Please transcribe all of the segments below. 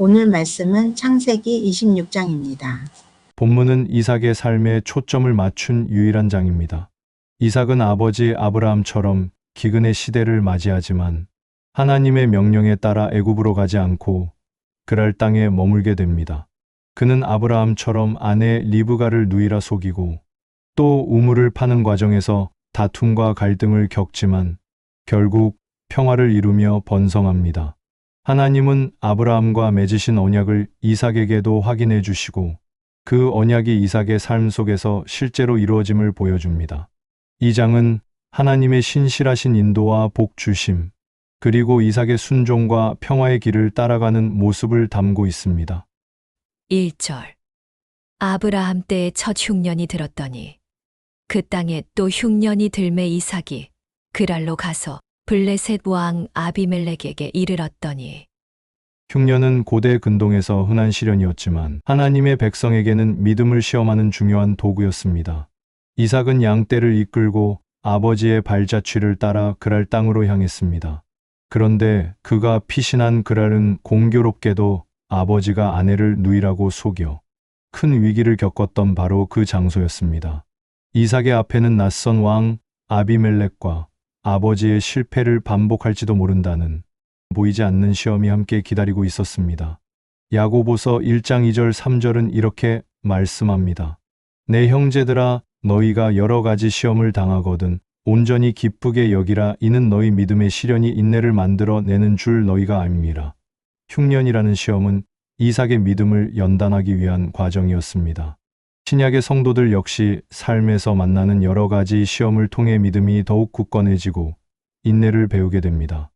오늘 말씀은 창세기 26장입니다. 본문은 이삭의 삶에 초점을 맞춘 유일한 장입니다. 이삭은 아버지 아브라함처럼 기근의 시대를 맞이하지만 하나님의 명령에 따라 애굽으로 가지 않고 그랄 땅에 머물게 됩니다. 그는 아브라함처럼 아내 리브가를 누이라 속이고 또 우물을 파는 과정에서 다툼과 갈등을 겪지만 결국 평화를 이루며 번성합니다. 하나님은 아브라함과 맺으신 언약을 이삭에게도 확인해 주시고 그 언약이 이삭의 삶 속에서 실제로 이루어짐을 보여줍니다. 이 장은 하나님의 신실하신 인도와 복 주심, 그리고 이삭의 순종과 평화의 길을 따라가는 모습을 담고 있습니다. 1절 아브라함 때에 첫 흉년이 들었더니 그 땅에 또 흉년이 들매 이삭이 그랄로 가서 블레셋 왕 아비멜렉에게 이르렀더니 흉년은 고대 근동에서 흔한 시련이었지만 하나님의 백성에게는 믿음을 시험하는 중요한 도구였습니다. 이삭은 양떼를 이끌고 아버지의 발자취를 따라 그랄 땅으로 향했습니다. 그런데 그가 피신한 그랄은 공교롭게도 아버지가 아내를 누이라고 속여 큰 위기를 겪었던 바로 그 장소였습니다. 이삭의 앞에는 낯선 왕 아비멜렉과 아버지의 실패를 반복할지도 모른다는 보이지 않는 시험이 함께 기다리고 있었습니다. 야고보서 1장 2절 3절은 이렇게 말씀합니다. 내 형제들아 너희가 여러 가지 시험을 당하거든 온전히 기쁘게 여기라. 이는 너희 믿음의 시련이 인내를 만들어 내는 줄 너희가 압니다. 흉년이라는 시험은 이삭의 믿음을 연단하기 위한 과정이었습니다. 신약의 성도들 역시 삶에서 만나는 여러 가지 시험을 통해 믿음이 더욱 굳건해지고 인내를 배우게 됩니다.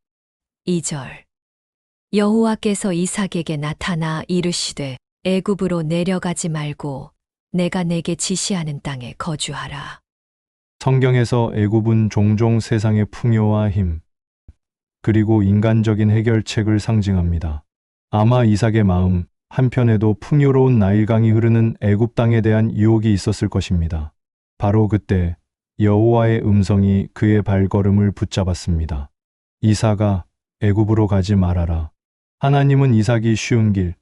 2절 여호와께서 이삭에게 나타나 이르시되 애굽으로 내려가지 말고 내가 내게 지시하는 땅에 거주하라. 성경에서 애굽은 종종 세상의 풍요와 힘, 그리고 인간적인 해결책을 상징합니다. 아마 이삭의 마음 한편에도 풍요로운 나일강이 흐르는 애굽 땅에 대한 유혹이 있었을 것입니다. 바로 그때 여호와의 음성이 그의 발걸음을 붙잡았습니다. 이삭아, 애굽으로 가지 말아라. 하나님은 이삭이 쉬운 길,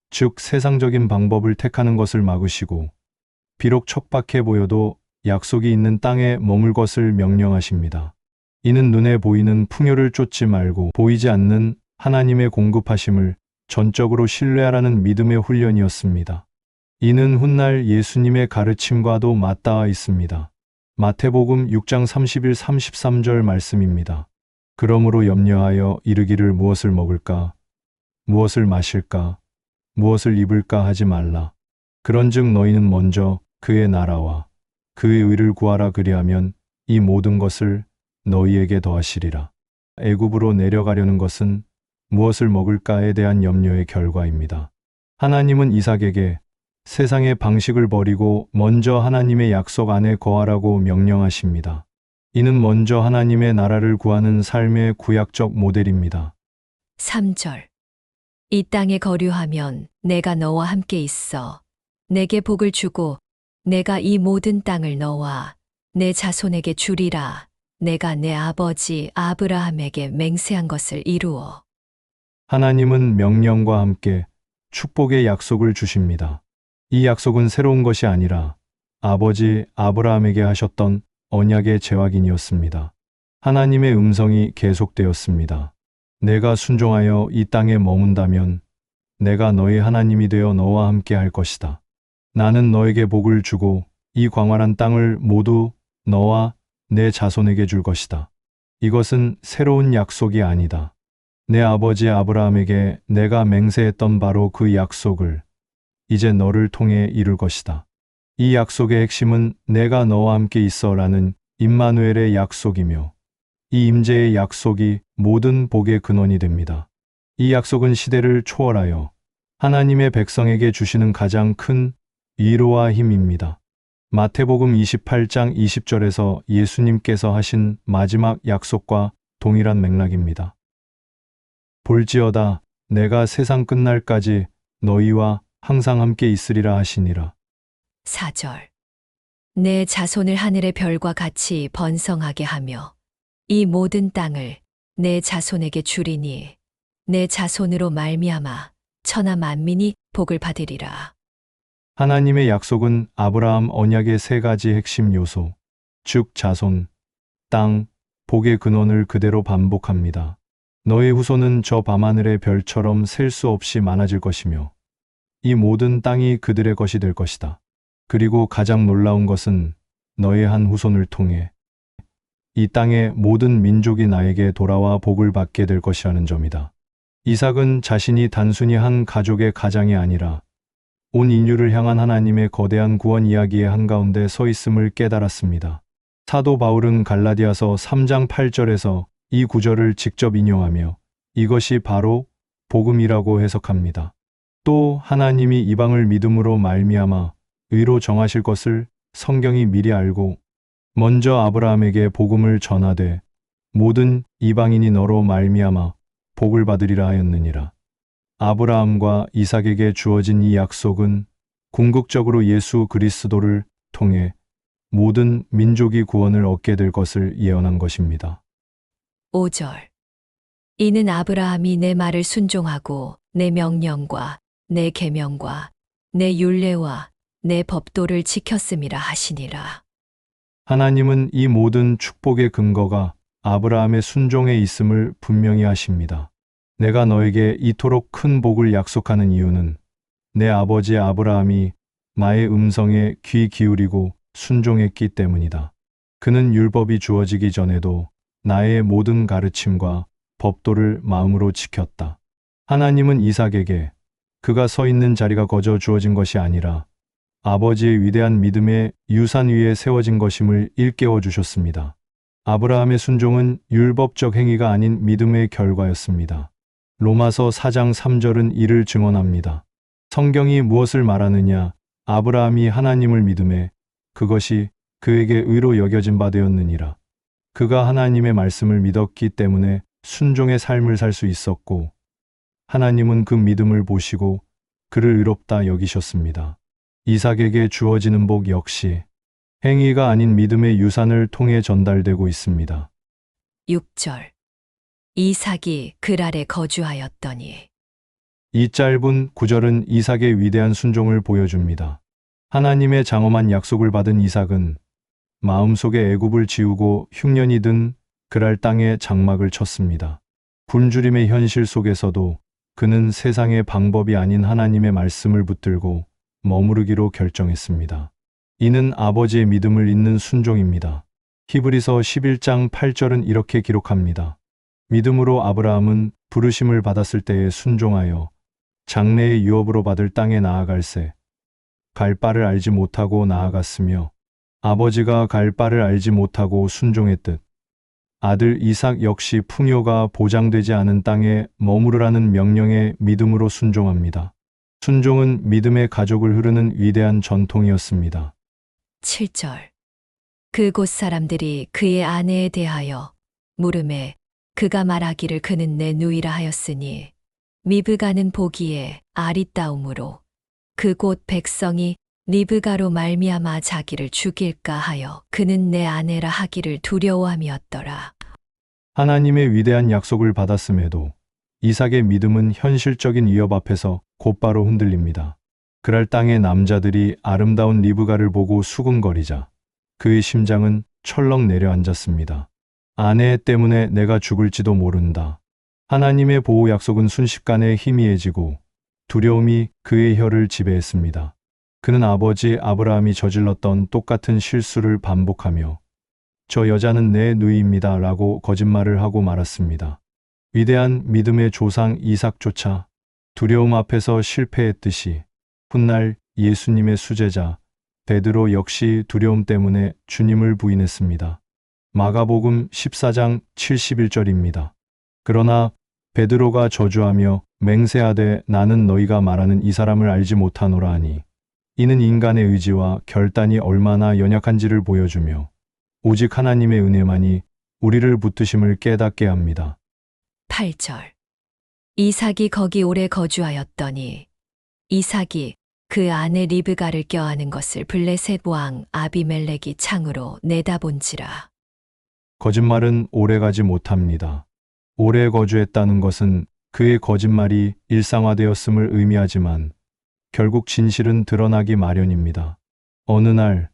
즉 세상적인 방법을 택하는 것을 막으시고 비록 척박해 보여도 약속이 있는 땅에 머물 것을 명령하십니다. 이는 눈에 보이는 풍요를 쫓지 말고 보이지 않는 하나님의 공급하심을 전적으로 신뢰하라는 믿음의 훈련이었습니다. 이는 훗날 예수님의 가르침과도 맞닿아 있습니다. 마태복음 6장 31-33절 말씀입니다. 그러므로 염려하여 이르기를 무엇을 먹을까, 무엇을 마실까, 무엇을 입을까 하지 말라. 그런즉 너희는 먼저 그의 나라와 그의 의를 구하라. 그리하면 이 모든 것을 너희에게 더하시리라. 애굽으로 내려가려는 것은 무엇을 먹을까에 대한 염려의 결과입니다. 하나님은 이삭에게 세상의 방식을 버리고 먼저 하나님의 약속 안에 거하라고 명령하십니다. 이는 먼저 하나님의 나라를 구하는 삶의 구약적 모델입니다. 3절 이 땅에 거류하면 내가 너와 함께 있어 내게 복을 주고 내가 이 모든 땅을 너와 내 자손에게 주리라. 내가 내 아버지 아브라함에게 맹세한 것을 이루어. 하나님은 명령과 함께 축복의 약속을 주십니다. 이 약속은 새로운 것이 아니라 아버지 아브라함에게 하셨던 언약의 재확인이었습니다. 하나님의 음성이 계속되었습니다. 내가 순종하여 이 땅에 머문다면 내가 너의 하나님이 되어 너와 함께 할 것이다. 나는 너에게 복을 주고 이 광활한 땅을 모두 너와 내 자손에게 줄 것이다. 이것은 새로운 약속이 아니다. 내 아버지 아브라함에게 내가 맹세했던 바로 그 약속을 이제 너를 통해 이룰 것이다. 이 약속의 핵심은 내가 너와 함께 있어라는 임마누엘의 약속이며 이 임재의 약속이 모든 복의 근원이 됩니다. 이 약속은 시대를 초월하여 하나님의 백성에게 주시는 가장 큰 위로와 힘입니다. 마태복음 28장 20절에서 예수님께서 하신 마지막 약속과 동일한 맥락입니다. 볼지어다 내가 세상 끝날까지 너희와 항상 함께 있으리라 하시니라. 4절 내 자손을 하늘의 별과 같이 번성하게 하며 이 모든 땅을 내 자손에게 주리니 내 자손으로 말미암아 천하 만민이 복을 받으리라. 하나님의 약속은 아브라함 언약의 세 가지 핵심 요소, 즉 자손, 땅, 복의 근원을 그대로 반복합니다. 너의 후손은 저 밤하늘의 별처럼 셀 수 없이 많아질 것이며 이 모든 땅이 그들의 것이 될 것이다. 그리고 가장 놀라운 것은 너의 한 후손을 통해 이 땅의 모든 민족이 나에게 돌아와 복을 받게 될 것이라는 점이다. 이삭은 자신이 단순히 한 가족의 가장이 아니라 온 인류를 향한 하나님의 거대한 구원 이야기의 한가운데 서 있음을 깨달았습니다. 사도 바울은 갈라디아서 3장 8절에서 이 구절을 직접 인용하며 이것이 바로 복음이라고 해석합니다. 또 하나님이 이방을 믿음으로 말미암아 의로 정하실 것을 성경이 미리 알고 먼저 아브라함에게 복음을 전하되 모든 이방인이 너로 말미암아 복을 받으리라 하였느니라. 아브라함과 이삭에게 주어진 이 약속은 궁극적으로 예수 그리스도를 통해 모든 민족이 구원을 얻게 될 것을 예언한 것입니다. 5절. 이는 아브라함이 내 말을 순종하고 내 명령과 내 계명과 내 율례와 내 법도를 지켰음이라 하시니라. 하나님은 이 모든 축복의 근거가 아브라함의 순종에 있음을 분명히 하십니다. 내가 너에게 이토록 큰 복을 약속하는 이유는 내 아버지 아브라함이 나의 음성에 귀 기울이고 순종했기 때문이다. 그는 율법이 주어지기 전에도 나의 모든 가르침과 법도를 마음으로 지켰다. 하나님은 이삭에게 그가 서 있는 자리가 거저 주어진 것이 아니라 아버지의 위대한 믿음의 유산 위에 세워진 것임을 일깨워 주셨습니다. 아브라함의 순종은 율법적 행위가 아닌 믿음의 결과였습니다. 로마서 4장 3절은 이를 증언합니다. 성경이 무엇을 말하느냐? 아브라함이 하나님을 믿음에 그것이 그에게 의로 여겨진 바 되었느니라. 그가 하나님의 말씀을 믿었기 때문에 순종의 삶을 살 수 있었고 하나님은 그 믿음을 보시고 그를 의롭다 여기셨습니다. 이삭에게 주어지는 복 역시 행위가 아닌 믿음의 유산을 통해 전달되고 있습니다. 6절. 이삭이 그랄에 거주하였더니. 이 짧은 구절은 이삭의 위대한 순종을 보여줍니다. 하나님의 장엄한 약속을 받은 이삭은 마음속에 애굽을 지우고 흉년이 든 그랄 땅에 장막을 쳤습니다. 굶주림의 현실 속에서도 그는 세상의 방법이 아닌 하나님의 말씀을 붙들고 머무르기로 결정했습니다. 이는 아버지의 믿음을 잇는 순종입니다. 히브리서 11장 8절은 이렇게 기록합니다. 믿음으로 아브라함은 부르심을 받았을 때에 순종하여 장래의 유업으로 받을 땅에 나아갈새 갈 바를 알지 못하고 나아갔으며 아버지가 갈 바를 알지 못하고 순종했듯 아들 이삭 역시 풍요가 보장되지 않은 땅에 머무르라는 명령에 믿음으로 순종합니다. 순종은 믿음의 가족을 흐르는 위대한 전통이었습니다. 7절. 그곳 사람들이 그의 아내에 대하여 물음에 그가 말하기를 그는 내 누이라 하였으니 미브가는 보기에 아리따움으로 그곳 백성이 리브가로 말미암아 자기를 죽일까 하여 그는 내 아내라 하기를 두려워함이었더라. 하나님의 위대한 약속을 받았음에도 이삭의 믿음은 현실적인 위협 앞에서 곧바로 흔들립니다. 그랄 땅의 남자들이 아름다운 리브가를 보고 수군거리자 그의 심장은 철렁 내려앉았습니다. 아내 때문에 내가 죽을지도 모른다. 하나님의 보호 약속은 순식간에 희미해지고 두려움이 그의 혀를 지배했습니다. 그는 아버지 아브라함이 저질렀던 똑같은 실수를 반복하며 저 여자는 내 누이입니다 라고 거짓말을 하고 말았습니다. 위대한 믿음의 조상 이삭조차 두려움 앞에서 실패했듯이 훗날 예수님의 수제자 베드로 역시 두려움 때문에 주님을 부인했습니다. 마가복음 14장 71절입니다. 그러나 베드로가 저주하며 맹세하되 나는 너희가 말하는 이 사람을 알지 못하노라 하니 이는 인간의 의지와 결단이 얼마나 연약한지를 보여주며 오직 하나님의 은혜만이 우리를 붙드심을 깨닫게 합니다. 8절. 이삭이 거기 오래 거주하였더니 이삭이 그 아내 리브가를 껴안은 것을 블레셋 왕 아비멜렉이 창으로 내다본지라. 거짓말은 오래가지 못합니다. 오래 거주했다는 것은 그의 거짓말이 일상화되었음을 의미하지만 결국 진실은 드러나기 마련입니다. 어느 날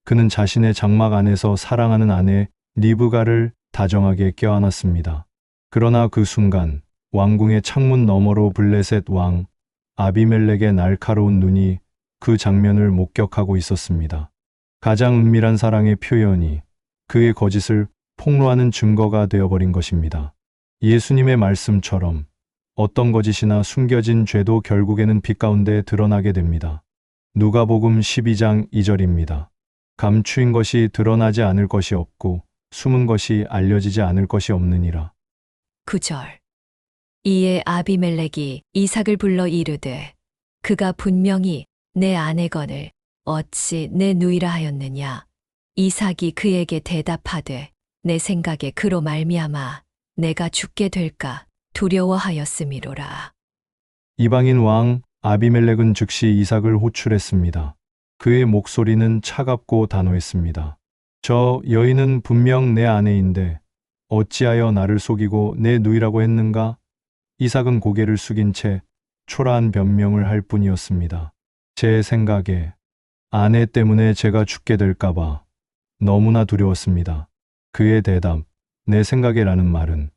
그는 자신의 장막 안에서 사랑하는 아내 리브가를 다정하게 껴안았습니다. 그러나 그 순간 왕궁의 창문 너머로 블레셋 왕 아비멜렉의 날카로운 눈이 그 장면을 목격하고 있었습니다. 가장 은밀한 사랑의 표현이 그의 거짓을 폭로하는 증거가 되어버린 것입니다. 예수님의 말씀처럼 어떤 거짓이나 숨겨진 죄도 결국에는 빛 가운데 드러나게 됩니다. 누가복음 12장 2절입니다. 감추인 것이 드러나지 않을 것이 없고 숨은 것이 알려지지 않을 것이 없느니라. 9절. 이에 아비멜렉이 이삭을 불러 이르되 그가 분명히 내 아내거늘 어찌 내 누이라 하였느냐. 이삭이 그에게 대답하되 내 생각에 그로 말미암아 내가 죽게 될까 두려워하였음이로라. 이방인 왕 아비멜렉은 즉시 이삭을 호출했습니다. 그의 목소리는 차갑고 단호했습니다. 저 여인은 분명 내 아내인데 어찌하여 나를 속이고 내 누이라고 했는가? 이삭은 고개를 숙인 채 초라한 변명을 할 뿐이었습니다. 제 생각에 아내 때문에 제가 죽게 될까봐 너무나 두려웠습니다. 그의 대답, 내 생각에라는 말은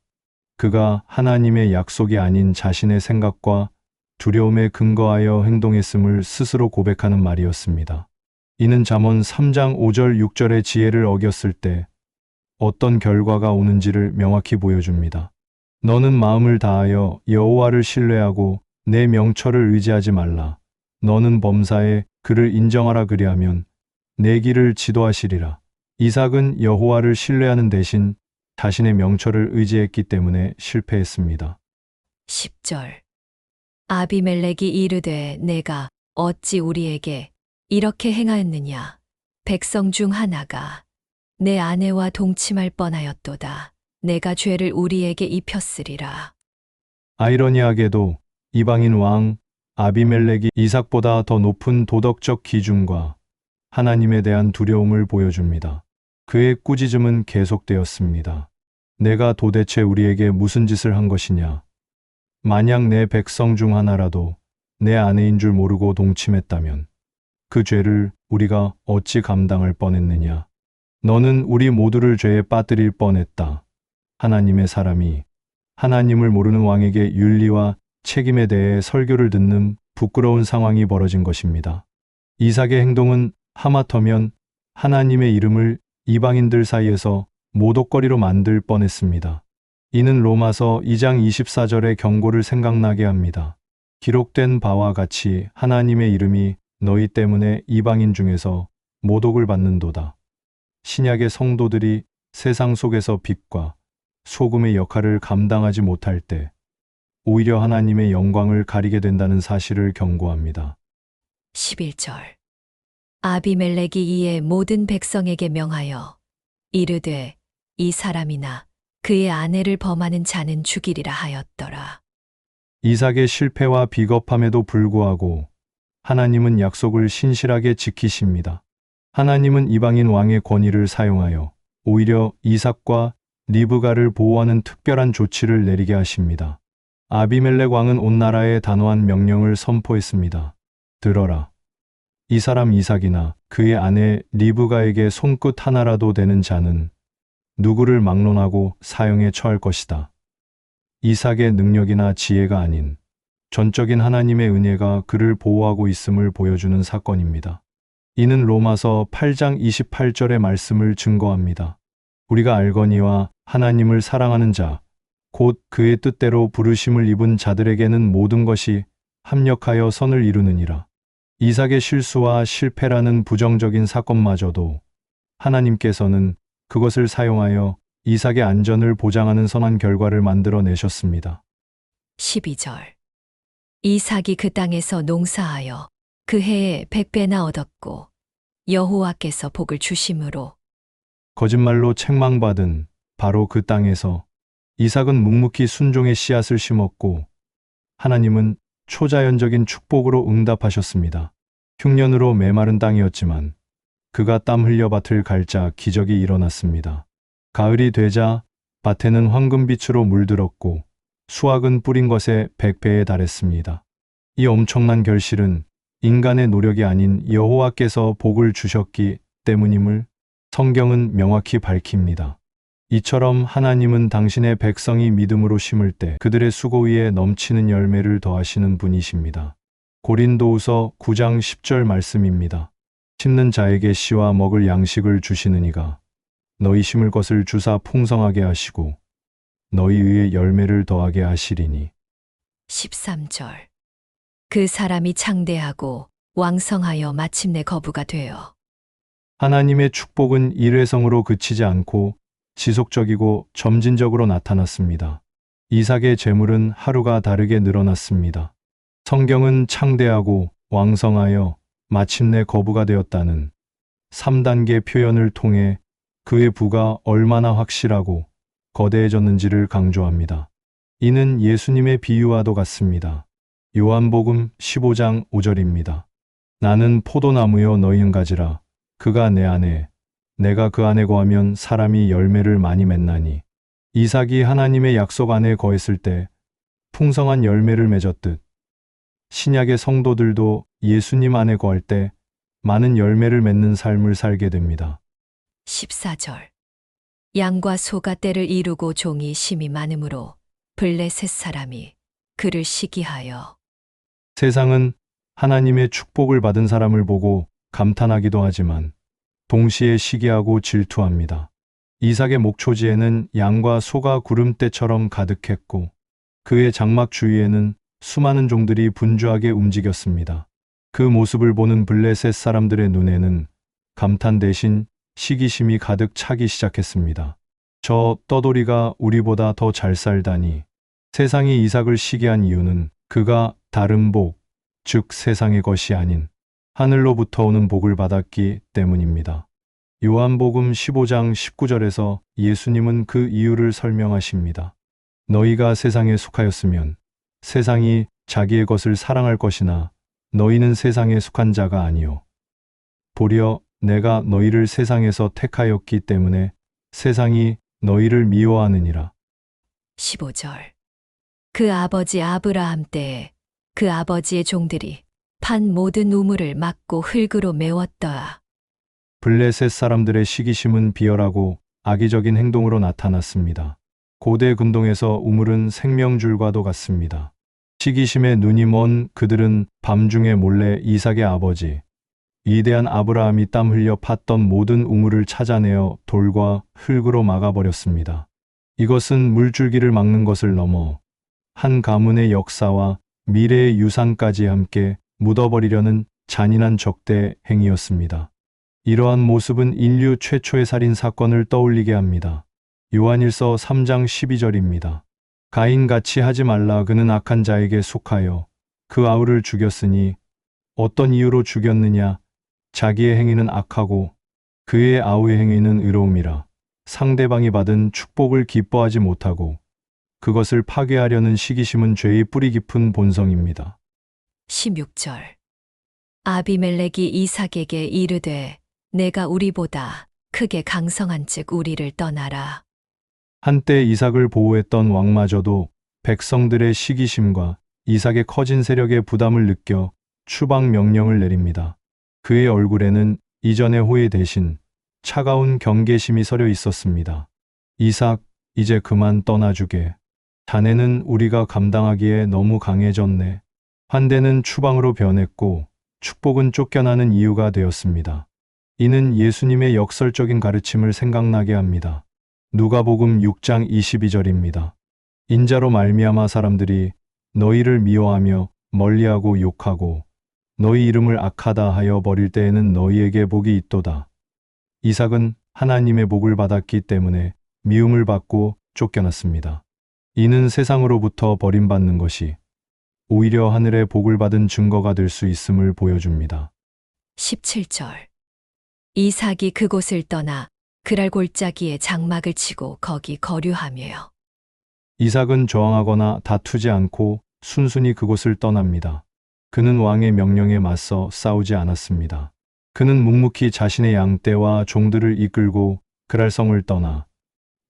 그가 하나님의 약속이 아닌 자신의 생각과 두려움에 근거하여 행동했음을 스스로 고백하는 말이었습니다. 이는 잠언 3장 5절 6절의 지혜를 어겼을 때 어떤 결과가 오는지를 명확히 보여줍니다. 너는 마음을 다하여 여호와를 신뢰하고 내 명철을 의지하지 말라. 너는 범사에 그를 인정하라 그리하면 내 길을 지도하시리라. 이삭은 여호와를 신뢰하는 대신 자신의 명철을 의지했기 때문에 실패했습니다. 10절. 아비멜렉이 이르되 내가 어찌 우리에게 이렇게 행하였느냐. 백성 중 하나가 내 아내와 동침할 뻔하였도다. 내가 죄를 우리에게 입혔으리라. 아이러니하게도 이방인 왕 아비멜렉이 이삭보다 더 높은 도덕적 기준과 하나님에 대한 두려움을 보여줍니다. 그의 꾸짖음은 계속되었습니다. 내가 도대체 우리에게 무슨 짓을 한 것이냐? 만약 내 백성 중 하나라도 내 아내인 줄 모르고 동침했다면 그 죄를 우리가 어찌 감당할 뻔했느냐? 너는 우리 모두를 죄에 빠뜨릴 뻔했다. 하나님의 사람이 하나님을 모르는 왕에게 윤리와 책임에 대해 설교를 듣는 부끄러운 상황이 벌어진 것입니다. 이삭의 행동은 하마터면 하나님의 이름을 이방인들 사이에서 모독거리로 만들 뻔했습니다. 이는 로마서 2장 24절의 경고를 생각나게 합니다. 기록된 바와 같이 하나님의 이름이 너희 때문에 이방인 중에서 모독을 받는도다. 신약의 성도들이 세상 속에서 빛과 소금의 역할을 감당하지 못할 때 오히려 하나님의 영광을 가리게 된다는 사실을 경고합니다. 11절. 아비멜렉이 이에 모든 백성에게 명하여 이르되 이 사람이나 그의 아내를 범하는 자는 죽이리라 하였더라. 이삭의 실패와 비겁함에도 불구하고 하나님은 약속을 신실하게 지키십니다. 하나님은 이방인 왕의 권위를 사용하여 오히려 이삭과 리브가를 보호하는 특별한 조치를 내리게 하십니다. 아비멜렉 왕은 온 나라에 단호한 명령을 선포했습니다. 들어라. 이 사람 이삭이나 그의 아내 리브가에게 손끝 하나라도 되는 자는 누구를 막론하고 사형에 처할 것이다. 이삭의 능력이나 지혜가 아닌 전적인 하나님의 은혜가 그를 보호하고 있음을 보여주는 사건입니다. 이는 로마서 8장 28절의 말씀을 증거합니다. 우리가 알거니와 하나님을 사랑하는 자, 곧 그의 뜻대로 부르심을 입은 자들에게는 모든 것이 합력하여 선을 이루느니라. 이삭의 실수와 실패라는 부정적인 사건마저도 하나님께서는 그것을 사용하여 이삭의 안전을 보장하는 선한 결과를 만들어내셨습니다. 12절. 이삭이 그 땅에서 농사하여 그 해에 100배나 얻었고 여호와께서 복을 주심으로 거짓말로 책망받은 바로 그 땅에서 이삭은 묵묵히 순종의 씨앗을 심었고 하나님은 초자연적인 축복으로 응답하셨습니다. 흉년으로 메마른 땅이었지만 그가 땀 흘려 밭을 갈자 기적이 일어났습니다. 가을이 되자 밭에는 황금빛으로 물들었고 수확은 뿌린 것의 100배에 달했습니다. 이 엄청난 결실은 인간의 노력이 아닌 여호와께서 복을 주셨기 때문임을 성경은 명확히 밝힙니다. 이처럼 하나님은 당신의 백성이 믿음으로 심을 때 그들의 수고 위에 넘치는 열매를 더하시는 분이십니다. 고린도후서 9장 10절 말씀입니다. 심는 자에게 씨와 먹을 양식을 주시는 이가 너희 심을 것을 주사 풍성하게 하시고 너희 위에 열매를 더하게 하시리니. 13절. 그 사람이 창대하고 왕성하여 마침내 거부가 되어. 하나님의 축복은 일회성으로 그치지 않고 지속적이고 점진적으로 나타났습니다. 이삭의 재물은 하루가 다르게 늘어났습니다. 성경은 창대하고 왕성하여 마침내 거부가 되었다는 3단계 표현을 통해 그의 부가 얼마나 확실하고 거대해졌는지를 강조합니다. 이는 예수님의 비유와도 같습니다. 요한복음 15장 5절입니다. 나는 포도나무여 너희는 가지라. 그가 내 안에 내가 그 안에 거하면 사람이 열매를 많이 맺나니. 이삭이 하나님의 약속 안에 거했을 때 풍성한 열매를 맺었듯 신약의 성도들도 예수님 안에 거할 때 많은 열매를 맺는 삶을 살게 됩니다. 14절. 양과 소가 때를 이루고 종이 심이 많으므로 블레셋 사람이 그를 시기하여. 세상은 하나님의 축복을 받은 사람을 보고 감탄하기도 하지만 동시에 시기하고 질투합니다. 이삭의 목초지에는 양과 소가 구름대처럼 가득했고 그의 장막 주위에는 수많은 종들이 분주하게 움직였습니다. 그 모습을 보는 블레셋 사람들의 눈에는 감탄 대신 시기심이 가득 차기 시작했습니다. 저 떠돌이가 우리보다 더 잘 살다니. 세상이 이삭을 시기한 이유는 그가 다른 복, 즉 세상의 것이 아닌 하늘로부터 오는 복을 받았기 때문입니다. 요한복음 15장 19절에서 예수님은 그 이유를 설명하십니다. 너희가 세상에 속하였으면 세상이 자기의 것을 사랑할 것이나 너희는 세상에 속한 자가 아니요 도리어 내가 너희를 세상에서 택하였기 때문에 세상이 너희를 미워하느니라. 15절. 그 아버지 아브라함 때에 그 아버지의 종들이 판 모든 우물을 막고 흙으로 메웠더라. 블레셋 사람들의 시기심은 비열하고 악의적인 행동으로 나타났습니다. 고대 근동에서 우물은 생명줄과도 같습니다. 시기심에 눈이 먼 그들은 밤중에 몰래 이삭의 아버지, 위대한 아브라함이 땀 흘려 팠던 모든 우물을 찾아내어 돌과 흙으로 막아버렸습니다. 이것은 물줄기를 막는 것을 넘어 한 가문의 역사와 미래의 유산까지 함께 묻어버리려는 잔인한 적대 행위였습니다. 이러한 모습은 인류 최초의 살인 사건을 떠올리게 합니다. 요한일서 3장 12절입니다. 가인같이 하지 말라. 그는 악한 자에게 속하여 그 아우를 죽였으니 어떤 이유로 죽였느냐? 자기의 행위는 악하고 그의 아우의 행위는 의로움이라. 상대방이 받은 축복을 기뻐하지 못하고 그것을 파괴하려는 시기심은 죄의 뿌리 깊은 본성입니다. 16절. 아비멜렉이 이삭에게 이르되 내가 우리보다 크게 강성한즉 우리를 떠나라. 한때 이삭을 보호했던 왕마저도 백성들의 시기심과 이삭의 커진 세력의 부담을 느껴 추방 명령을 내립니다. 그의 얼굴에는 이전의 호의 대신 차가운 경계심이 서려 있었습니다. 이삭, 이제 그만 떠나주게. 자네는 우리가 감당하기에 너무 강해졌네. 환대는 추방으로 변했고 축복은 쫓겨나는 이유가 되었습니다. 이는 예수님의 역설적인 가르침을 생각나게 합니다. 누가복음 6장 22절입니다. 인자로 말미암아 사람들이 너희를 미워하며 멀리하고 욕하고 너희 이름을 악하다 하여 버릴 때에는 너희에게 복이 있도다. 이삭은 하나님의 복을 받았기 때문에 미움을 받고 쫓겨났습니다. 이는 세상으로부터 버림받는 것이 오히려 하늘의 복을 받은 증거가 될 수 있음을 보여줍니다. 17절. 이삭이 그곳을 떠나 그랄 골짜기에 장막을 치고 거기 거류하며. 이삭은 저항하거나 다투지 않고 순순히 그곳을 떠납니다. 그는 왕의 명령에 맞서 싸우지 않았습니다. 그는 묵묵히 자신의 양떼와 종들을 이끌고 그랄성을 떠나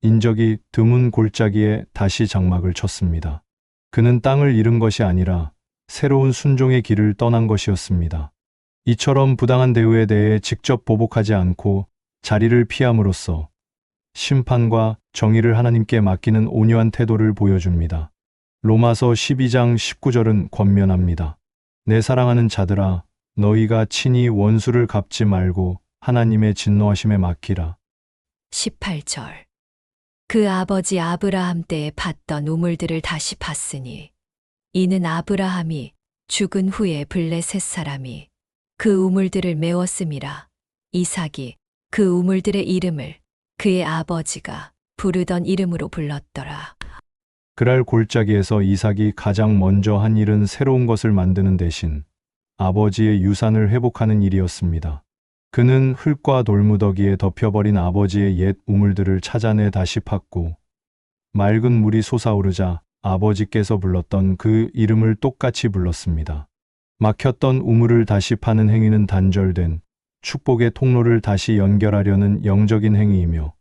인적이 드문 골짜기에 다시 장막을 쳤습니다. 그는 땅을 잃은 것이 아니라 새로운 순종의 길을 떠난 것이었습니다. 이처럼 부당한 대우에 대해 직접 보복하지 않고 자리를 피함으로써 심판과 정의를 하나님께 맡기는 온유한 태도를 보여줍니다. 로마서 12장 19절은 권면합니다. 내 사랑하는 자들아, 너희가 친히 원수를 갚지 말고 하나님의 진노하심에 맡기라. 18절. 그 아버지 아브라함 때에 팠던 우물들을 다시 팠으니 이는 아브라함이 죽은 후에 블레셋 사람이 그 우물들을 메웠음이라. 이삭이 그 우물들의 이름을 그의 아버지가 부르던 이름으로 불렀더라. 그랄 골짜기에서 이삭이 가장 먼저 한 일은 새로운 것을 만드는 대신 아버지의 유산을 회복하는 일이었습니다. 그는 흙과 돌무더기에 덮여버린 아버지의 옛 우물들을 찾아내 다시 팠고 맑은 물이 솟아오르자 아버지께서 불렀던 그 이름을 똑같이 불렀습니다. 막혔던 우물을 다시 파는 행위는 단절된 축복의 통로를 다시 연결하려는 영적인 행위이며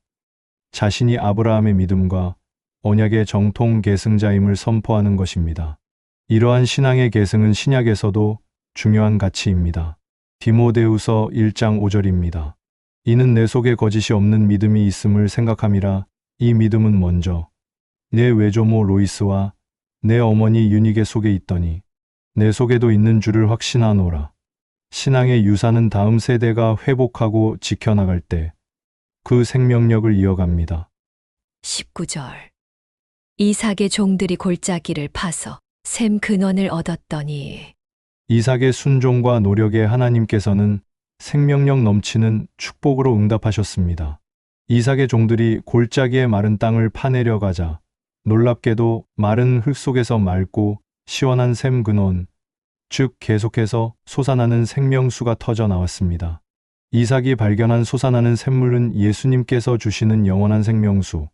자신이 아브라함의 믿음과 언약의 정통 계승자임을 선포하는 것입니다. 이러한 신앙의 계승은 신약에서도 중요한 가치입니다. 디모데후서 1장 5절입니다. 이는 내 속에 거짓이 없는 믿음이 있음을 생각함이라. 이 믿음은 먼저 내 외조모 로이스와 내 어머니 유니게 속에 있더니 내 속에도 있는 줄을 확신하노라. 신앙의 유산은 다음 세대가 회복하고 지켜나갈 때 그 생명력을 이어갑니다. 19절. 이삭의 종들이 골짜기를 파서 샘 근원을 얻었더니 이삭의 순종과 노력에 하나님께서는 생명력 넘치는 축복으로 응답하셨습니다. 이삭의 종들이 골짜기의 마른 땅을 파내려 가자 놀랍게도 마른 흙 속에서 맑고 시원한 샘 근원, 즉 계속해서 솟아나는 생명수가 터져 나왔습니다. 이삭이 발견한 솟아나는 샘물은 예수님께서 주시는 영원한 생명수,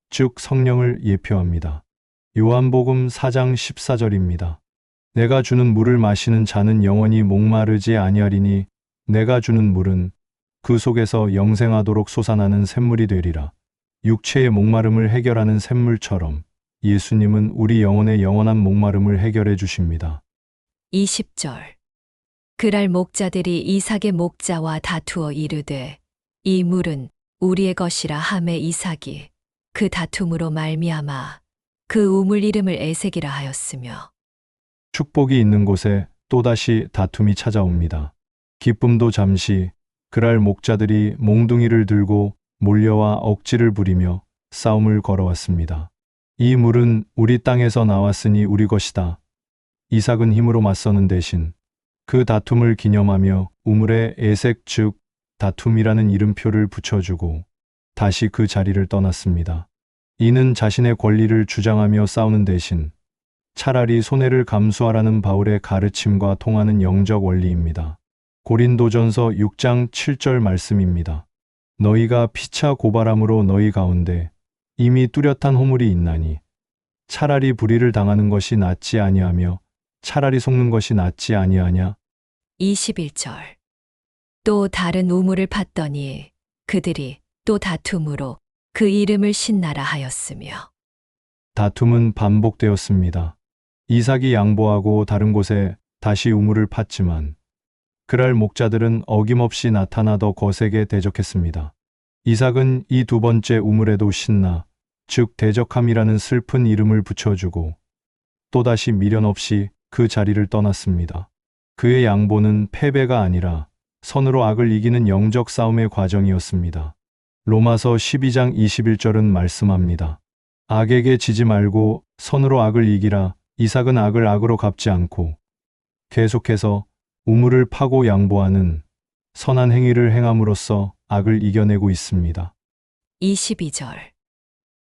즉 성령을 예표합니다. 요한복음 4장 14절입니다. 내가 주는 물을 마시는 자는 영원히 목마르지 아니하리니 내가 주는 물은 그 속에서 영생하도록 솟아나는 샘물이 되리라. 육체의 목마름을 해결하는 샘물처럼 예수님은 우리 영혼의 영원한 목마름을 해결해 주십니다. 20절. 그랄 목자들이 이삭의 목자와 다투어 이르되 이 물은 우리의 것이라 하매 이삭이 그 다툼으로 말미암아 그 우물 이름을 에색이라 하였으며 축복이 있는 곳에 또다시 다툼이 찾아옵니다. 기쁨도 잠시, 그랄 목자들이 몽둥이를 들고 몰려와 억지를 부리며 싸움을 걸어왔습니다. 이 물은 우리 땅에서 나왔으니 우리 것이다. 이삭은 힘으로 맞서는 대신 그 다툼을 기념하며 우물에 에색 즉 다툼이라는 이름표를 붙여주고 다시 그 자리를 떠났습니다. 이는 자신의 권리를 주장하며 싸우는 대신 차라리 손해를 감수하라는 바울의 가르침과 통하는 영적 원리입니다. 고린도전서 6장 7절 말씀입니다. 너희가 피차 고발함으로 너희 가운데 이미 뚜렷한 허물이 있나니 차라리 불의를 당하는 것이 낫지 아니하며 차라리 속는 것이 낫지 아니하냐. 21절. 또 다른 우물을 팠더니 그들이 또 다툼으로 그 이름을 신나라 하였으며 다툼은 반복되었습니다. 이삭이 양보하고 다른 곳에 다시 우물을 팠지만 그랄 목자들은 어김없이 나타나 더 거세게 대적했습니다. 이삭은 이 두 번째 우물에도 신나, 즉 대적함이라는 슬픈 이름을 붙여주고 또다시 미련 없이 그 자리를 떠났습니다. 그의 양보는 패배가 아니라 선으로 악을 이기는 영적 싸움의 과정이었습니다. 로마서 12장 21절은 말씀합니다. 악에게 지지 말고 선으로 악을 이기라. 이삭은 악을 악으로 갚지 않고 계속해서 우물을 파고 양보하는 선한 행위를 행함으로써 악을 이겨내고 있습니다. 22절.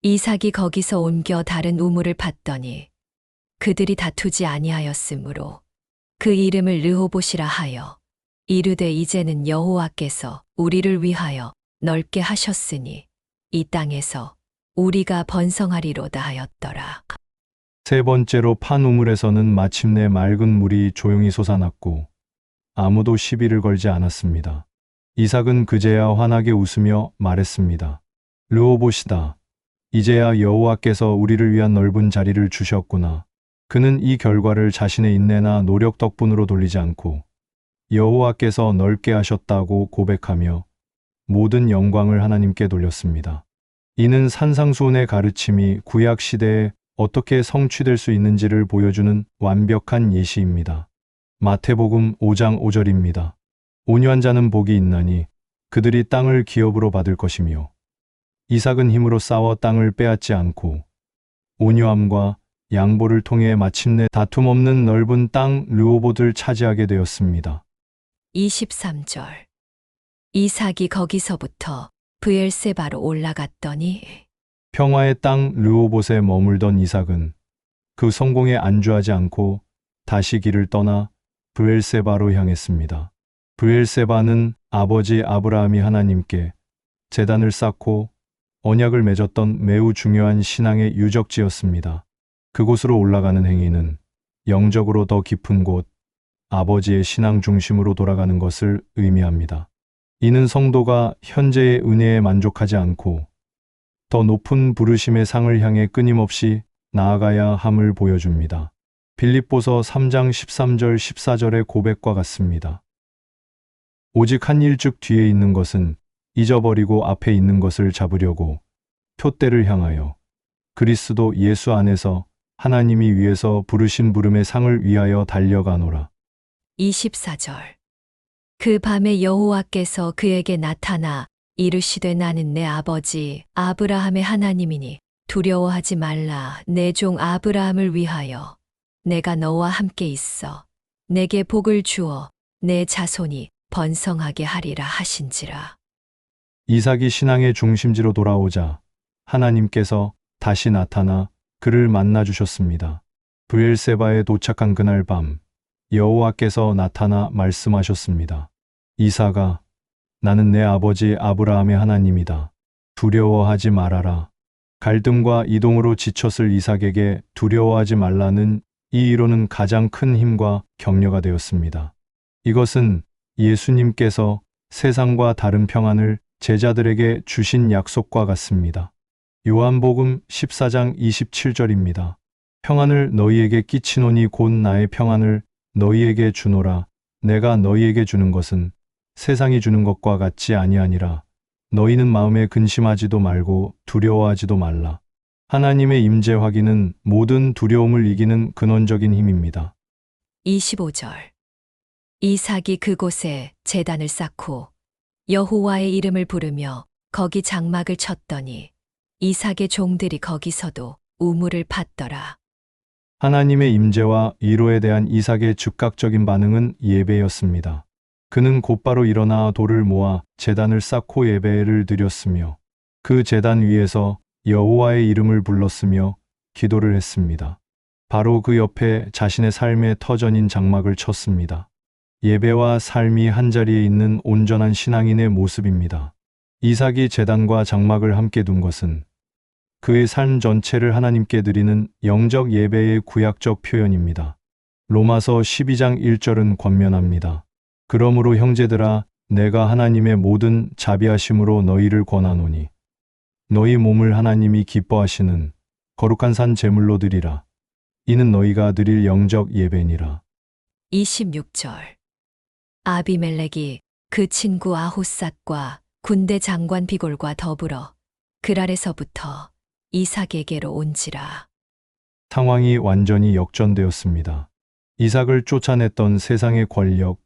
이삭이 거기서 옮겨 다른 우물을 팠더니 그들이 다투지 아니하였으므로 그 이름을 르호봇이라 하여 이르되 이제는 여호와께서 우리를 위하여 넓게 하셨으니 이 땅에서 우리가 번성하리로다 하였더라. 세 번째로 판 우물에서는 마침내 맑은 물이 조용히 솟아났고 아무도 시비를 걸지 않았습니다. 이삭은 그제야 환하게 웃으며 말했습니다. 르호봇이다. 이제야 여호와께서 우리를 위한 넓은 자리를 주셨구나. 그는 이 결과를 자신의 인내나 노력 덕분으로 돌리지 않고 여호와께서 넓게 하셨다고 고백하며 모든 영광을 하나님께 돌렸습니다. 이는 산상수훈의 가르침이 구약 시대에 어떻게 성취될 수 있는지를 보여주는 완벽한 예시입니다. 마태복음 5장 5절입니다. 온유한 자는 복이 있나니 그들이 땅을 기업으로 받을 것이며 이삭은 힘으로 싸워 땅을 빼앗지 않고 온유함과 양보를 통해 마침내 다툼 없는 넓은 땅 르호봇을 차지하게 되었습니다. 23절. 이삭이 거기서부터 브엘세바로 올라갔더니 평화의 땅 르호봇에 머물던 이삭은 그 성공에 안주하지 않고 다시 길을 떠나 브엘세바로 향했습니다. 브엘세바는 아버지 아브라함이 하나님께 제단을 쌓고 언약을 맺었던 매우 중요한 신앙의 유적지였습니다. 그곳으로 올라가는 행위는 영적으로 더 깊은 곳, 아버지의 신앙 중심으로 돌아가는 것을 의미합니다. 이는 성도가 현재의 은혜에 만족하지 않고 더 높은 부르심의 상을 향해 끊임없이 나아가야 함을 보여줍니다. 빌립보서 3장 13절 14절의 고백과 같습니다. 오직 한 일즉 뒤에 있는 것은 잊어버리고 앞에 있는 것을 잡으려고 표대를 향하여 그리스도 예수 안에서 하나님이 위에서 부르신 부름의 상을 위하여 달려가노라. 24절. 그 밤에 여호와께서 그에게 나타나 이르시되 나는 내 아버지 아브라함의 하나님이니 두려워하지 말라. 내 종 아브라함을 위하여 내가 너와 함께 있어 내게 복을 주어 내 자손이 번성하게 하리라 하신지라. 이삭이 신앙의 중심지로 돌아오자 하나님께서 다시 나타나 그를 만나 주셨습니다. 브엘세바에 도착한 그날 밤 여호와께서 나타나 말씀하셨습니다. 이삭아, 나는 내 아버지 아브라함의 하나님이다. 두려워하지 말아라. 갈등과 이동으로 지쳤을 이삭에게 두려워하지 말라는 이 이론은 가장 큰 힘과 격려가 되었습니다. 이것은 예수님께서 세상과 다른 평안을 제자들에게 주신 약속과 같습니다. 요한복음 14장 27절입니다. 평안을 너희에게 끼치노니 곧 나의 평안을 너희에게 주노라. 내가 너희에게 주는 것은 세상이 주는 것과 같지 아니하니라. 너희는 마음에 근심하지도 말고 두려워하지도 말라. 하나님의 임재 확인은 모든 두려움을 이기는 근원적인 힘입니다. 25절. 이삭이 그곳에 제단을 쌓고 여호와의 이름을 부르며 거기 장막을 쳤더니 이삭의 종들이 거기서도 우물을 팠더라. 하나님의 임재와 위로에 대한 이삭의 즉각적인 반응은 예배였습니다. 그는 곧바로 일어나 돌을 모아 제단을 쌓고 예배를 드렸으며 그 제단 위에서 여호와의 이름을 불렀으며 기도를 했습니다. 바로 그 옆에 자신의 삶의 터전인 장막을 쳤습니다. 예배와 삶이 한자리에 있는 온전한 신앙인의 모습입니다. 이삭이 제단과 장막을 함께 둔 것은 그의 삶 전체를 하나님께 드리는 영적 예배의 구약적 표현입니다. 로마서 12장 1절은 권면합니다. 그러므로 형제들아, 내가 하나님의 모든 자비하심으로 너희를 권하노니 너희 몸을 하나님이 기뻐하시는 거룩한 산 제물로 드리라. 이는 너희가 드릴 영적 예배니라. 26절. 아비멜렉이 그 친구 아호삿과 군대 장관 비골과 더불어 그랄에서부터 이삭에게로 온지라. 상황이 완전히 역전되었습니다. 이삭을 쫓아냈던 세상의 권력,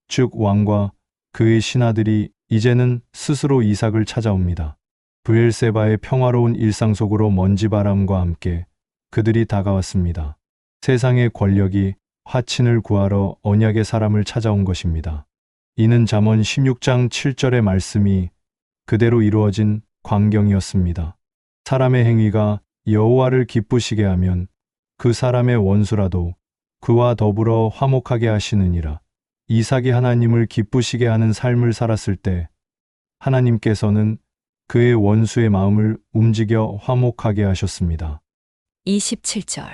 즉 왕과 그의 신하들이 이제는 스스로 이삭을 찾아옵니다. 브엘세바의 평화로운 일상 속으로 먼지바람과 함께 그들이 다가왔습니다. 세상의 권력이 화친을 구하러 언약의 사람을 찾아온 것입니다. 이는 잠언 16장 7절의 말씀이 그대로 이루어진 광경이었습니다. 사람의 행위가 여호와를 기쁘시게 하면 그 사람의 원수라도 그와 더불어 화목하게 하시느니라. 이삭이 하나님을 기쁘시게 하는 삶을 살았을 때 하나님께서는 그의 원수의 마음을 움직여 화목하게 하셨습니다. 27절.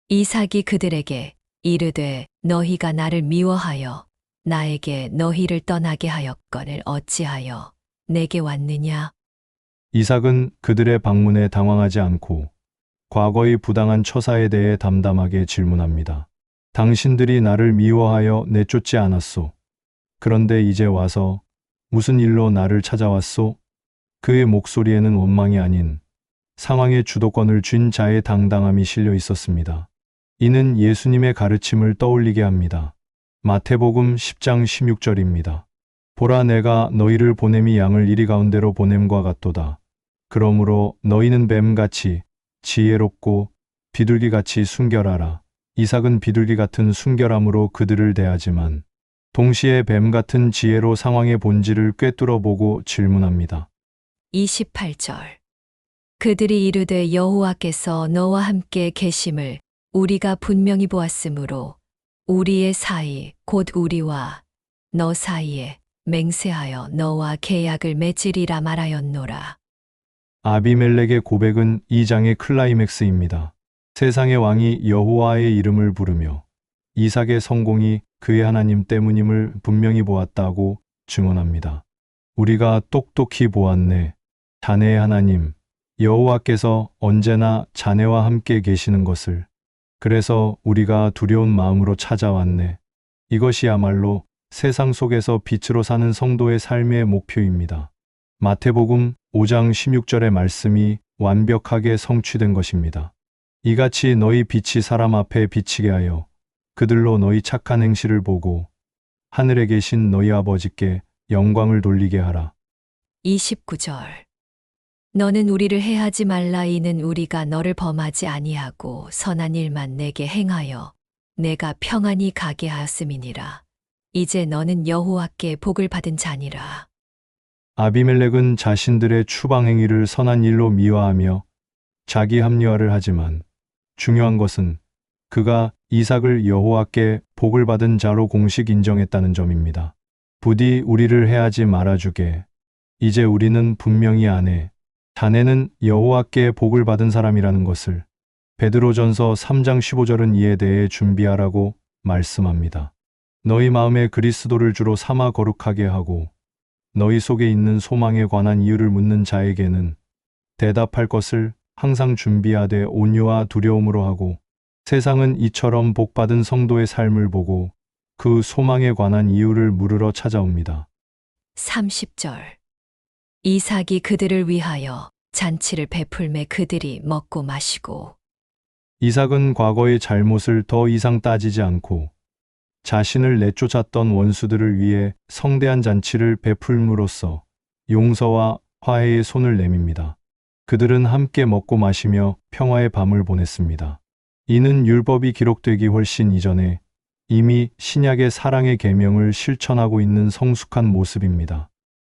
이삭이 그들에게 이르되 너희가 나를 미워하여 나에게 너희를 떠나게 하였거늘 어찌하여 내게 왔느냐? 이삭은 그들의 방문에 당황하지 않고 과거의 부당한 처사에 대해 담담하게 질문합니다. 당신들이 나를 미워하여 내쫓지 않았소. 그런데 이제 와서 무슨 일로 나를 찾아왔소? 그의 목소리에는 원망이 아닌 상황의 주도권을 쥔 자의 당당함이 실려 있었습니다. 이는 예수님의 가르침을 떠올리게 합니다. 마태복음 10장 16절입니다. 보라, 내가 너희를 보냄이 양을 이리 가운데로 보냄과 같도다. 그러므로 너희는 뱀같이 지혜롭고 비둘기같이 순결하라. 이삭은 비둘기 같은 순결함으로 그들을 대하지만 동시에 뱀 같은 지혜로 상황의 본질을 꿰뚫어 보고 질문합니다. 28절. 그들이 이르되 여호와께서 너와 함께 계심을 우리가 분명히 보았으므로 우리의 사이 곧 우리와 너 사이에 맹세하여 너와 계약을 맺으리라 말하였노라. 아비멜렉의 고백은 이 장의 클라이맥스입니다. 세상의 왕이 여호와의 이름을 부르며 이삭의 성공이 그의 하나님 때문임을 분명히 보았다고 증언합니다. 우리가 똑똑히 보았네. 자네의 하나님 여호와께서 언제나 자네와 함께 계시는 것을. 그래서 우리가 두려운 마음으로 찾아왔네. 이것이야말로 세상 속에서 빛으로 사는 성도의 삶의 목표입니다. 마태복음 5장 16절의 말씀이 완벽하게 성취된 것입니다. 이같이 너희 빛이 사람 앞에 비치게 하여 그들로 너희 착한 행실을 보고 하늘에 계신 너희 아버지께 영광을 돌리게 하라. 29절. 너는 우리를 해하지 말라. 이는 우리가 너를 범하지 아니하고 선한 일만 내게 행하여 내가 평안히 가게 하였음이니라. 이제 너는 여호와께 복을 받은 자니라. 아비멜렉은 자신들의 추방 행위를 선한 일로 미화하며 자기 합리화를 하지만 중요한 것은 그가 이삭을 여호와께 복을 받은 자로 공식 인정했다는 점입니다. 부디 우리를 해하지 말아주게. 이제 우리는 분명히 아네. 자네는 여호와께 복을 받은 사람이라는 것을. 베드로전서 3장 15절은 이에 대해 준비하라고 말씀합니다. 너희 마음에 그리스도를 주로 삼아 거룩하게 하고 너희 속에 있는 소망에 관한 이유를 묻는 자에게는 대답할 것을 항상 준비하되 온유와 두려움으로 하고, 세상은 이처럼 복받은 성도의 삶을 보고 그 소망에 관한 이유를 물으러 찾아옵니다. 30절. 이삭이 그들을 위하여 잔치를 베풀매 그들이 먹고 마시고. 이삭은 과거의 잘못을 더 이상 따지지 않고 자신을 내쫓았던 원수들을 위해 성대한 잔치를 베풀므로써 용서와 화해의 손을 내밉니다. 그들은 함께 먹고 마시며 평화의 밤을 보냈습니다. 이는 율법이 기록되기 훨씬 이전에 이미 신약의 사랑의 계명을 실천하고 있는 성숙한 모습입니다.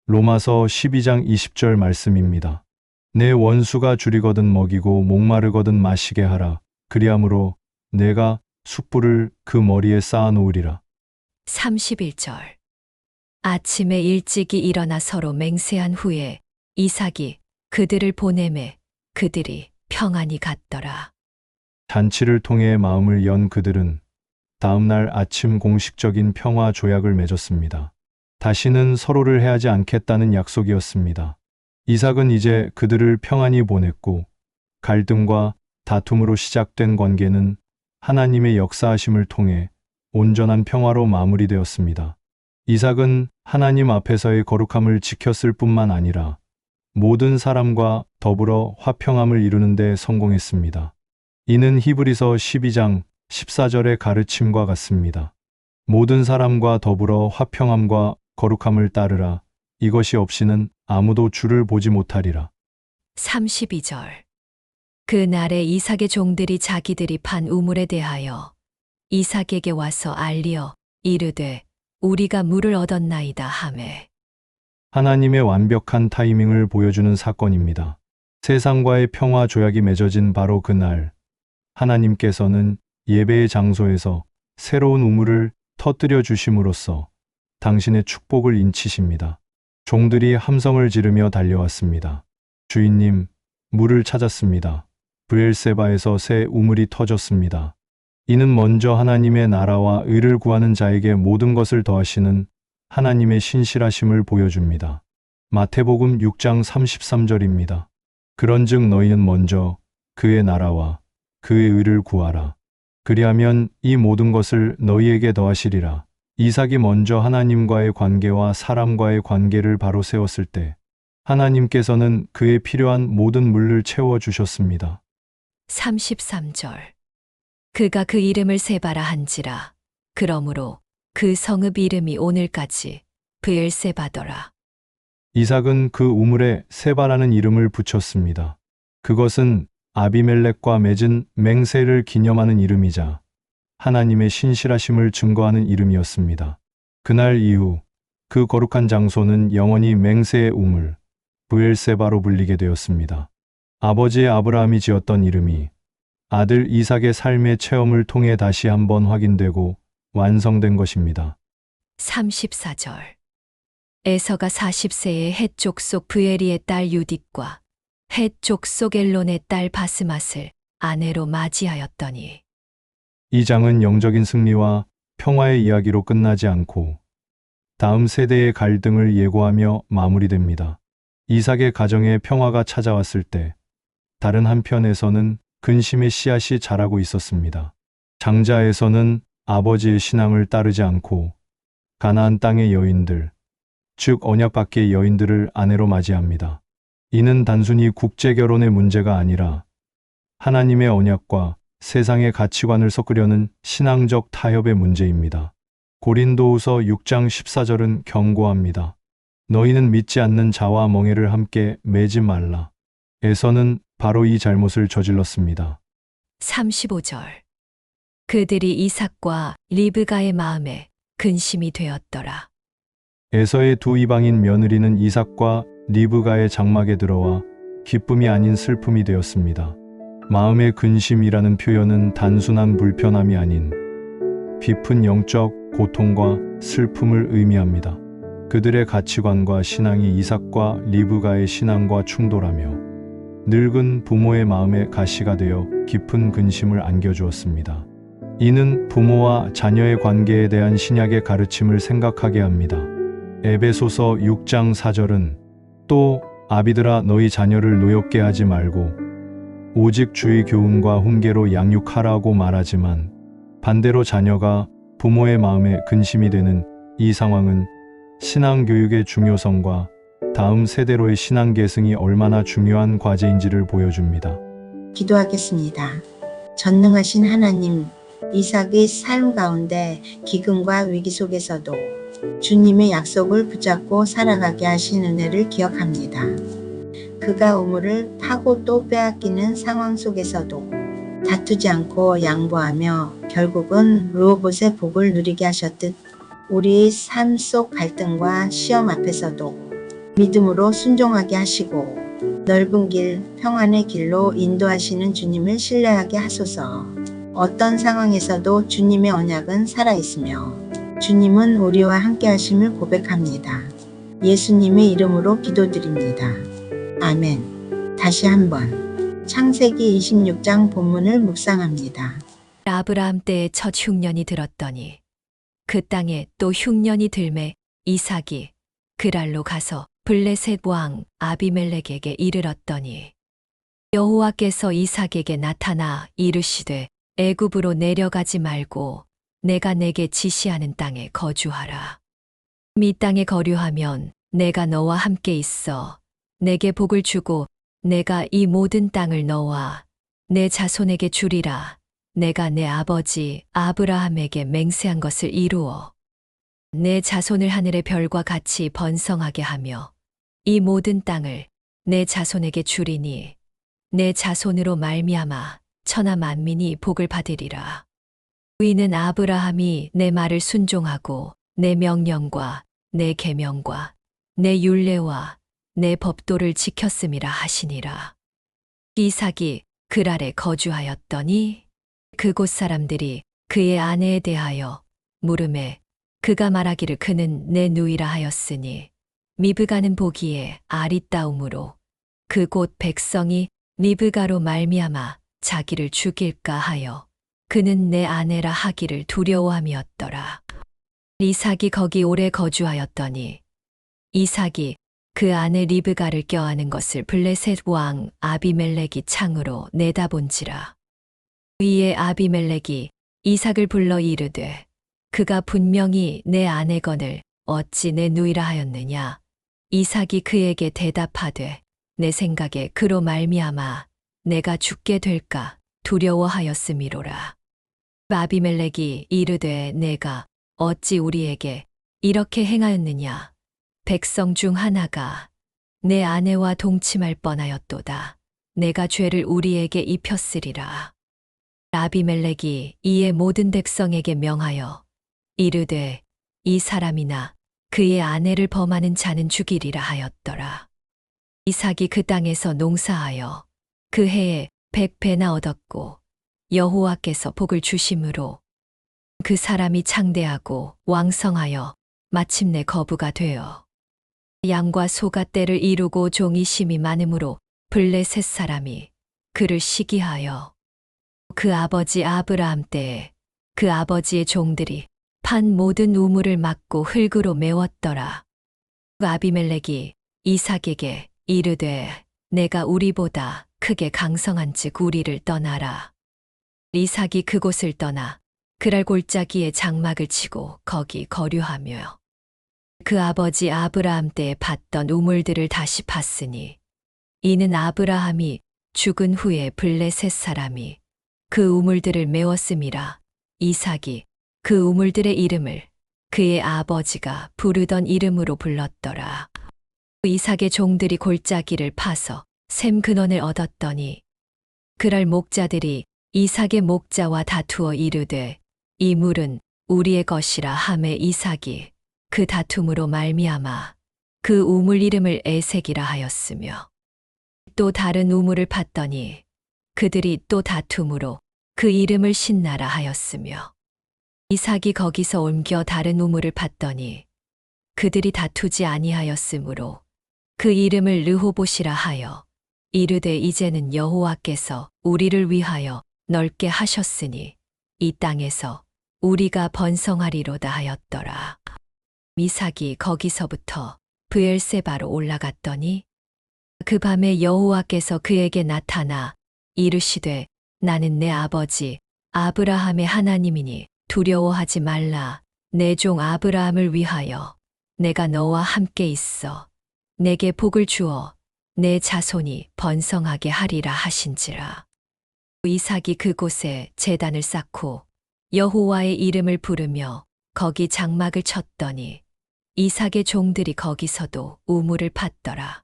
로마서 12장 20절 말씀입니다. 내 원수가 줄이거든 먹이고 목마르거든 마시게 하라. 그리함으로 내가 숯불을 그 머리에 쌓아 놓으리라. 31절. 아침에 일찍이 일어나 서로 맹세한 후에 이삭이 그들을 보내매 그들이 평안히 갔더라. 잔치를 통해 마음을 연 그들은 다음 날 아침 공식적인 평화 조약을 맺었습니다. 다시는 서로를 해하지 않겠다는 약속이었습니다. 이삭은 이제 그들을 평안히 보냈고 갈등과 다툼으로 시작된 관계는 하나님의 역사하심을 통해 온전한 평화로 마무리되었습니다. 이삭은 하나님 앞에서의 거룩함을 지켰을 뿐만 아니라 모든 사람과 더불어 화평함을 이루는 데 성공했습니다. 이는 히브리서 12장 14절의 가르침과 같습니다. 모든 사람과 더불어 화평함과 거룩함을 따르라. 이것이 없이는 아무도 주를 보지 못하리라. 32절. 그날에 이삭의 종들이 자기들이 판 우물에 대하여 이삭에게 와서 알리어 이르되 우리가 물을 얻었나이다 하매. 하나님의 완벽한 타이밍을 보여주는 사건입니다. 세상과의 평화 조약이 맺어진 바로 그날, 하나님께서는 예배의 장소에서 새로운 우물을 터뜨려 주심으로써 당신의 축복을 인치십니다. 종들이 함성을 지르며 달려왔습니다. 주인님, 물을 찾았습니다. 브엘세바에서 새 우물이 터졌습니다. 이는 먼저 하나님의 나라와 의를 구하는 자에게 모든 것을 더하시는 하나님의 신실하심을 보여줍니다. 마태복음 6장 33절입니다. 그런즉 너희는 먼저 그의 나라와 그의 의를 구하라. 그리하면 이 모든 것을 너희에게 더하시리라. 이삭이 먼저 하나님과의 관계와 사람과의 관계를 바로 세웠을 때 하나님께서는 그에 필요한 모든 물을 채워 주셨습니다. 33절. 그가 그 이름을 세바라 한지라. 그러므로 그 성읍 이름이 오늘까지 브엘세바더라. 이삭은 그 우물에 세바라는 이름을 붙였습니다. 그것은 아비멜렉과 맺은 맹세를 기념하는 이름이자 하나님의 신실하심을 증거하는 이름이었습니다. 그날 이후 그 거룩한 장소는 영원히 맹세의 우물, 브엘세바로 불리게 되었습니다. 아버지의 아브라함이 지었던 이름이 아들 이삭의 삶의 체험을 통해 다시 한번 확인되고 완성된 것입니다. 34절. 에서가 40세에 헷 족속 브에리의 딸 유딕과 헷 족속 엘론의 딸 바스맛을 아내로 맞이하였더니 이 장은 영적인 승리와 평화의 이야기로 끝나지 않고 다음 세대의 갈등을 예고하며 마무리됩니다. 이삭의 가정에 평화가 찾아왔을 때 다른 한편에서는 근심의 씨앗이 자라고 있었습니다. 장자에서는 아버지의 신앙을 따르지 않고 가나안 땅의 여인들, 즉 언약 밖의 여인들을 아내로 맞이합니다. 이는 단순히 국제 결혼의 문제가 아니라 하나님의 언약과 세상의 가치관을 섞으려는 신앙적 타협의 문제입니다. 고린도후서 6장 14절은 경고합니다. 너희는 믿지 않는 자와 멍에를 함께 매지 말라. 에서는 바로 이 잘못을 저질렀습니다. 35절. 그들이 이삭과 리브가의 마음에 근심이 되었더라. 에서의 두 이방인 며느리는 이삭과 리브가의 장막에 들어와 기쁨이 아닌 슬픔이 되었습니다. 마음의 근심이라는 표현은 단순한 불편함이 아닌 깊은 영적 고통과 슬픔을 의미합니다. 그들의 가치관과 신앙이 이삭과 리브가의 신앙과 충돌하며 늙은 부모의 마음에 가시가 되어 깊은 근심을 안겨주었습니다. 이는 부모와 자녀의 관계에 대한 신약의 가르침을 생각하게 합니다. 에베소서 6장 4절은 또 아비들아 너희 자녀를 노엽게 하지 말고 오직 주의 교훈과 훈계로 양육하라고 말하지만 반대로 자녀가 부모의 마음에 근심이 되는 이 상황은 신앙교육의 중요성과 다음 세대로의 신앙 계승이 얼마나 중요한 과제인지를 보여줍니다. 기도하겠습니다. 전능하신 하나님, 이삭의 삶 가운데 기근과 위기 속에서도 주님의 약속을 붙잡고 살아가게 하신 은혜를 기억합니다. 그가 우물을 파고 또 빼앗기는 상황 속에서도 다투지 않고 양보하며 결국은 르호봇의 복을 누리게 하셨듯 우리의 삶 속 갈등과 시험 앞에서도 믿음으로 순종하게 하시고 넓은 길, 평안의 길로 인도하시는 주님을 신뢰하게 하소서. 어떤 상황에서도 주님의 언약은 살아있으며 주님은 우리와 함께 하심을 고백합니다. 예수님의 이름으로 기도드립니다. 아멘. 다시 한번 창세기 26장 본문을 묵상합니다. 아브라함 때에 첫 흉년이 들었더니 그 땅에 또 흉년이 들매 이삭이 그랄로 가서 블레셋 왕 아비멜렉에게 이르렀더니 여호와께서 이삭에게 나타나 이르시되 애굽으로 내려가지 말고 내가 내게 지시하는 땅에 거주하라. 이 땅에 거류하면 내가 너와 함께 있어 내게 복을 주고 내가 이 모든 땅을 너와 내 자손에게 주리라. 내가 내 아버지 아브라함에게 맹세한 것을 이루어 내 자손을 하늘의 별과 같이 번성하게 하며 이 모든 땅을 내 자손에게 주리니 내 자손으로 말미암아 천하 만민이 복을 받으리라. 이는 아브라함이 내 말을 순종하고 내 명령과 내 계명과 내 율례와 내 법도를 지켰음이라 하시니라. 이삭이 그랄에 거주하였더니 그곳 사람들이 그의 아내에 대하여 물음에 그가 말하기를 그는 내 누이라 하였으니 미브가는 보기에 아리따움으로 그곳 백성이 리브가로 말미암아 자기를 죽일까 하여 그는 내 아내라 하기를 두려워함이었더라. 이삭이 거기 오래 거주하였더니 이삭이 그 아내 리브가를 껴안은 것을 블레셋 왕 아비멜렉이 창으로 내다본지라. 이에 아비멜렉이 이삭을 불러 이르되 그가 분명히 내 아내거늘 어찌 내 누이라 하였느냐. 이삭이 그에게 대답하되 내 생각에 그로 말미암아 내가 죽게 될까 두려워하였음이로라. 아비멜렉이 이르되 내가 어찌 우리에게 이렇게 행하였느냐. 백성 중 하나가 내 아내와 동침할 뻔하였도다. 내가 죄를 우리에게 입혔으리라. 아비멜렉이 이에 모든 백성에게 명하여 이르되 이 사람이나 그의 아내를 범하는 자는 죽이리라 하였더라. 이삭이 그 땅에서 농사하여 그 해에 100배나 얻었고 여호와께서 복을 주심으로 그 사람이 창대하고 왕성하여 마침내 거부가 되어 양과 소가 떼를 이루고 종이 심이 많으므로 블레셋 사람이 그를 시기하여 그 아버지 아브라함 때에 그 아버지의 종들이 판 모든 우물을 막고 흙으로 메웠더라. 아비멜렉이 이삭에게 이르되 내가 우리보다 크게 강성한즉 우리를 떠나라. 이삭이 그곳을 떠나 그랄 골짜기에 장막을 치고 거기 거류하며 그 아버지 아브라함 때에 팠던 우물들을 다시 팠으니 이는 아브라함이 죽은 후에 블레셋 사람이 그 우물들을 메웠음이라. 이삭이 그 우물들의 이름을 그의 아버지가 부르던 이름으로 불렀더라. 이삭의 종들이 골짜기를 파서 샘 근원을 얻었더니 그랄 목자들이 이삭의 목자와 다투어 이르되 이 물은 우리의 것이라 하매 이삭이 그 다툼으로 말미암아 그 우물 이름을 에색이라 하였으며 또 다른 우물을 팠더니 그들이 또 다툼으로 그 이름을 신나라 하였으며 이삭이 거기서 옮겨 다른 우물을 팠더니 그들이 다투지 아니하였으므로 그 이름을 르호봇이라 하여 이르되 이제는 여호와께서 우리를 위하여 넓게 하셨으니 이 땅에서 우리가 번성하리로다 하였더라. 이삭이 거기서부터 브엘세바로 올라갔더니 그 밤에 여호와께서 그에게 나타나 이르시되 나는 내 아버지 아브라함의 하나님이니 두려워하지 말라. 내 종 아브라함을 위하여 내가 너와 함께 있어 내게 복을 주어 내 자손이 번성하게 하리라 하신지라. 이삭이 그곳에 제단을 쌓고 여호와의 이름을 부르며 거기 장막을 쳤더니 이삭의 종들이 거기서도 우물을 팠더라.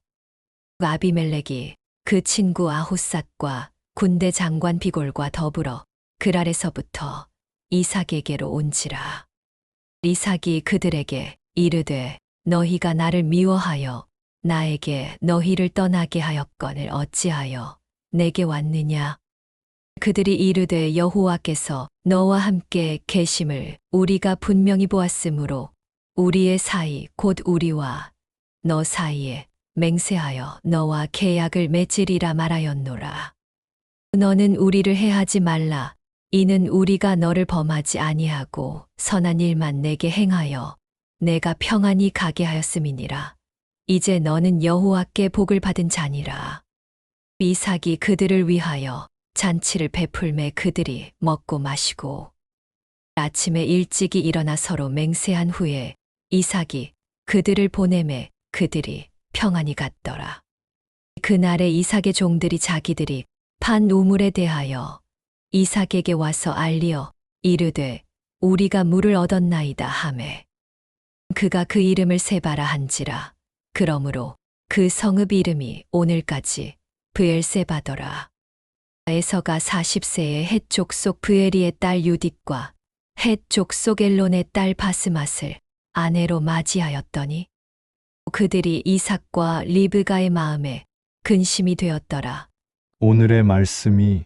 아비멜렉이 그 친구 아호삿과 군대 장관 비골과 더불어 그랄에서부터 이삭에게로 온지라. 이삭이 그들에게 이르되 너희가 나를 미워하여 나에게 너희를 떠나게 하였거늘 어찌하여 내게 왔느냐. 그들이 이르되 여호와께서 너와 함께 계심을 우리가 분명히 보았으므로 우리의 사이 곧 우리와 너 사이에 맹세하여 너와 계약을 맺으리라 말하였노라. 너는 우리를 해하지 말라. 이는 우리가 너를 범하지 아니하고 선한 일만 내게 행하여 내가 평안히 가게 하였음이니라. 이제 너는 여호와께 복을 받은 자니라. 이삭이 그들을 위하여 잔치를 베풀매 그들이 먹고 마시고 아침에 일찍이 일어나 서로 맹세한 후에 이삭이 그들을 보내매 그들이 평안히 갔더라. 그날에 이삭의 종들이 자기들이 판 우물에 대하여 이삭에게 와서 알리어 이르되 우리가 물을 얻었나이다 하매 그가 그 이름을 세바라 한지라. 그러므로 그 성읍 이름이 오늘까지 브엘세바더라. 에서가 40세에 헷 족속 브에리의 딸 유딧과 헷 족속 엘론의 딸 바스맛을 아내로 맞이하였더니 그들이 이삭과 리브가의 마음에 근심이 되었더라. 오늘의 말씀이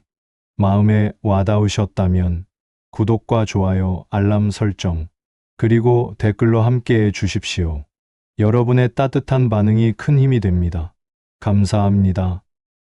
마음에 와닿으셨다면 구독과 좋아요, 알람 설정, 그리고 댓글로 함께해 주십시오. 여러분의 따뜻한 반응이 큰 힘이 됩니다. 감사합니다.